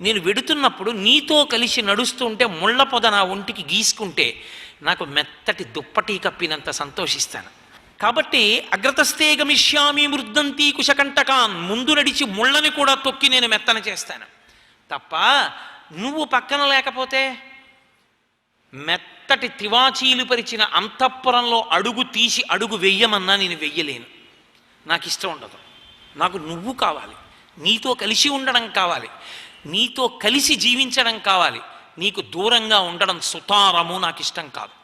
నేను వెడుతున్నప్పుడు నీతో కలిసి నడుస్తుంటే ముళ్ళ పొద నా ఒంటికి గీసుకుంటే నాకు మెత్తటి దుప్పటి కప్పినంత సంతోషిస్తాను. కాబట్టి అగ్రతస్థే గమిష్యామి మృద్దంతి కుశకంటకాన్, ముందు నడిచి ముళ్ళని కూడా తొక్కి నేను మెత్తన చేస్తాను. తప్ప నువ్వు పక్కన లేకపోతే మెత్తటి తివాచీలు పరిచిన అంతఃపురంలో అడుగు తీసి అడుగు వెయ్యమన్నా నేను వెయ్యలేను. నాకు ఇష్టం ఉండదు. నాకు నువ్వు కావాలి, నీతో కలిసి ఉండడం కావాలి, నీతో కలిసి జీవించడం కావాలి. నీకు దూరంగా ఉండడం సుతారము నాకు ఇష్టం కాదు.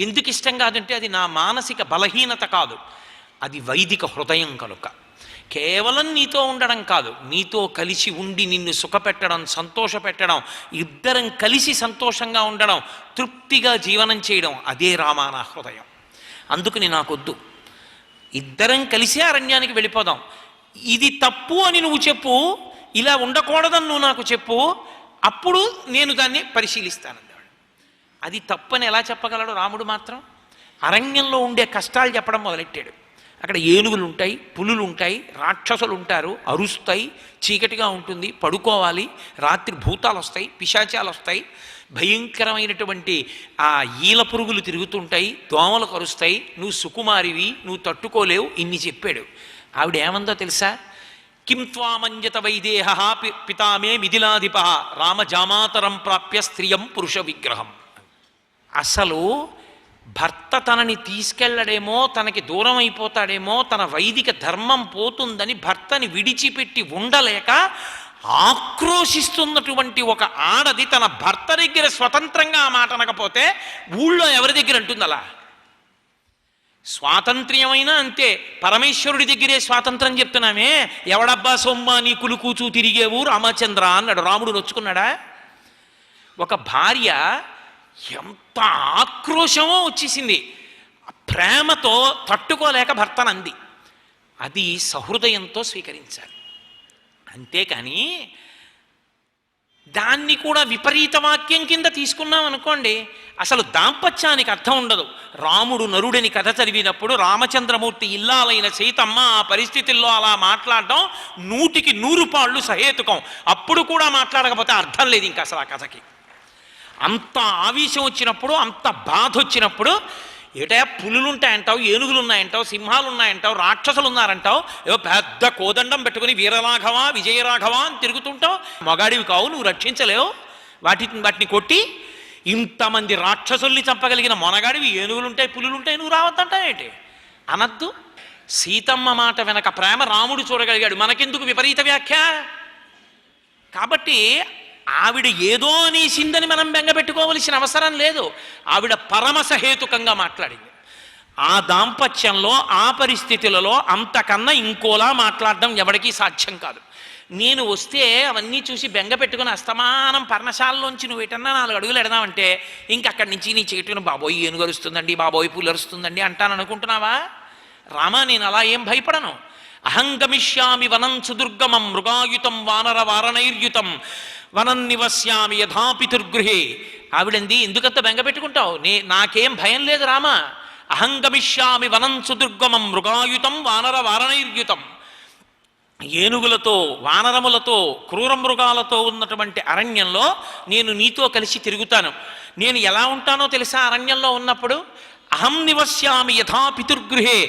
ఎందుకు ఇష్టం కాదంటే అది నా మానసిక బలహీనత కాదు, అది వైదిక హృదయం కనుక. కేవలం నీతో ఉండడం కాదు, నీతో కలిసి ఉండి నిన్ను సుఖపెట్టడం, సంతోషపెట్టడం, ఇద్దరం కలిసి సంతోషంగా ఉండడం, తృప్తిగా జీవనం చేయడం, అదే రామాన హృదయం. అందుకని నాకొద్దు. ఇద్దరం కలిసి అరణ్యానికి వెళ్ళిపోదాం. ఇది తప్పు అని నువ్వు చెప్పు, ఇలా ఉండకూడదని నువ్వు నాకు చెప్పు, అప్పుడు నేను దాన్ని పరిశీలిస్తాను. అది తప్పని ఎలా చెప్పగలడు రాముడు మాత్రం? అరణ్యంలో ఉండే కష్టాలు చెప్పడం మొదలెట్టాడు. అక్కడ ఏనుగులు ఉంటాయి, పులులు ఉంటాయి, రాక్షసులు ఉంటారు, అరుస్తాయి, చీకటిగా ఉంటుంది, పడుకోవాలి, రాత్రి భూతాలు వస్తాయి, పిశాచాలు వస్తాయి, భయంకరమైనటువంటి ఆ ఈల పురుగులు తిరుగుతుంటాయి, దోమలు కరుస్తాయి, నువ్వు సుకుమారివి, నువ్వు తట్టుకోలేవు, ఇన్ని చెప్పాడు. ఆవిడ ఏమందో తెలుసా? కిం త్వామంజత వైదేహ పితామే మిథిలాధిప రామజామాతరం ప్రాప్య స్త్రియం పురుష విగ్రహం. అసలు భర్త తనని తీసుకెళ్ళడేమో, తనకి దూరం అయిపోతాడేమో, తన వైదిక ధర్మం పోతుందని భర్తని విడిచిపెట్టి ఉండలేక ఆక్రోశిస్తున్నటువంటి ఒక ఆడది తన భర్త దగ్గర స్వతంత్రంగా ఆ మాట అనకపోతే ఊళ్ళో ఎవరి దగ్గర అంటుంది అలా? స్వాతంత్ర్యమైనా అంతే, పరమేశ్వరుడి దగ్గరే స్వాతంత్రం చెప్తున్నామే. ఎవడబ్బా సొమ్మ నీ కులుకూచూ తిరిగేవు రామచంద్ర అన్నాడు. రాముడు నొచ్చుకున్నాడా? ఒక భార్య ఎంత ఆక్రోశమో వచ్చేసింది, ప్రేమతో తట్టుకోలేక భర్తనంది. అది సహృదయంతో స్వీకరించాలి. అంతేకాని దాన్ని కూడా విపరీత వాక్యం కింద తీసుకున్నాం అనుకోండి, అసలు దాంపత్యానికి అర్థం ఉండదు. రాముడు నరుడని కథ చదివినప్పుడు రామచంద్రమూర్తి ఇల్లాలైన సీతమ్మ ఆ పరిస్థితుల్లో అలా మాట్లాడడం 100కి 100 పాళ్ళు సహేతుకం. అప్పుడు కూడా మాట్లాడకపోతే అర్థం లేదు ఇంకా అసలు ఆ కథకి. అంత ఆవేశం వచ్చినప్పుడు, అంత బాధ వచ్చినప్పుడు, ఏటా పులులు ఉంటాయంటావు, ఏనుగులు ఉన్నాయంటావు, సింహాలు ఉన్నాయంటావు, రాక్షసులు ఉన్నారంటావు, ఏవో పెద్ద కోదండం పెట్టుకుని వీరరాఘవ విజయరాఘవ అని తిరుగుతుంటావు. మొగాడివి కావు, నువ్వు రక్షించలేవు, వాటిని కొట్టి ఇంతమంది రాక్షసుల్ని చంపగలిగిన మొనగాడివి, ఏనుగులుంటాయి పులులుంటాయి, నువ్వు రావద్దంటావేంటి? అనద్దు. సీతమ్మ మాట వెనక ప్రేమ రాముడు చూడగలిగాడు, మనకెందుకు విపరీత వ్యాఖ్య? కాబట్టి ఆవిడ ఏదో అనేసిందని మనం బెంగపెట్టుకోవలసిన అవసరం లేదు. ఆవిడ పరమసహేతుకంగా మాట్లాడింది. ఆ దాంపత్యంలో ఆ పరిస్థితులలో అంతకన్నా ఇంకోలా మాట్లాడడం ఎవరికీ సాధ్యం కాదు. నేను వస్తే అవన్నీ చూసి బెంగ పెట్టుకుని అస్తమానం పర్ణశాలలోంచి నువ్వు ఎటన్నా 4 అడుగులు ఎడదామంటే ఇంకక్కడి నుంచి నీ చేటును బాబోయ్ ఏనుగరుస్తుందండి, బాబోయ్ పులరుస్తుందండి అంటాను అనుకుంటున్నావా? రామా, నేను అలా ఏం భయపడను. అహంగమిష్యామి వనం సుదుర్గమం మృగాయుతం వానర వారణైర్యుతం వనం నివస్యామి యథాపితుర్గృహే. ఆవిడంది, ఎందుకంత బెంగ పెట్టుకుంటావు? నాకేం భయం లేదు రామా. అహంగమిష్యామి వనం సుదుర్గమం మృగాయుతం వానర వారణైర్యుతం. ఏనుగులతో, వానరములతో, క్రూర మృగాలతో ఉన్నటువంటి అరణ్యంలో నేను నీతో కలిసి తిరుగుతాను. నేను ఎలా ఉంటానో తెలుసా అరణ్యంలో ఉన్నప్పుడు? అహం నివస్యామి యథా పితుర్గృహే.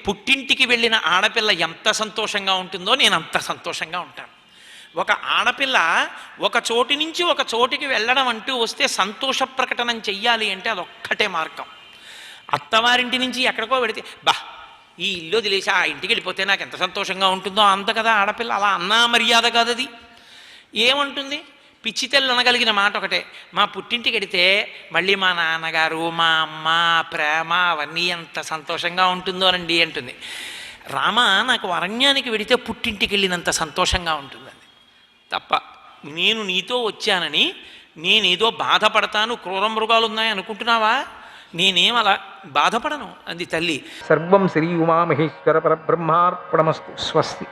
పుట్టింటికి వెళ్ళిన ఆడపిల్ల ఎంత సంతోషంగా ఉంటుందో నేను అంత సంతోషంగా ఉంటాను. ఒక ఆడపిల్ల ఒక చోటి నుంచి ఒక చోటికి వెళ్ళడం అంటూ వస్తే సంతోష ప్రకటనం చెయ్యాలి అంటే అదొక్కటే మార్గం. అత్తవారింటి నుంచి ఎక్కడికో వెడితే ఈ ఇల్లు వదిలేసి ఆ ఇంటికి వెళ్ళిపోతే నాకు ఎంత సంతోషంగా ఉంటుందో అంత కదా ఆడపిల్ల. అలా అన్నా మర్యాద కాదది. ఏమంటుంది? పిచ్చి తెల్లు అనగలిగిన మాట ఒకటే, మా పుట్టింటికి వెడితే మళ్ళీ మా నాన్నగారు, మా అమ్మ ప్రేమ అవన్నీ ఎంత సంతోషంగా ఉంటుందోనండి అంటుంది. రామ, నాకు అరణ్యానికి వెడితే పుట్టింటికి వెళ్ళినంత సంతోషంగా ఉంటుందండి. తప్ప నేను నీతో వచ్చానని నేనేదో బాధపడతాను, క్రూర మృగాలు ఉన్నాయి అనుకుంటున్నావా? నేనేం అలా బాధపడను అంది తల్లి. సర్వం శ్రీ ఉమామహేశ్వర పరబ్రహ్మార్పణమస్తు. స్వస్తి.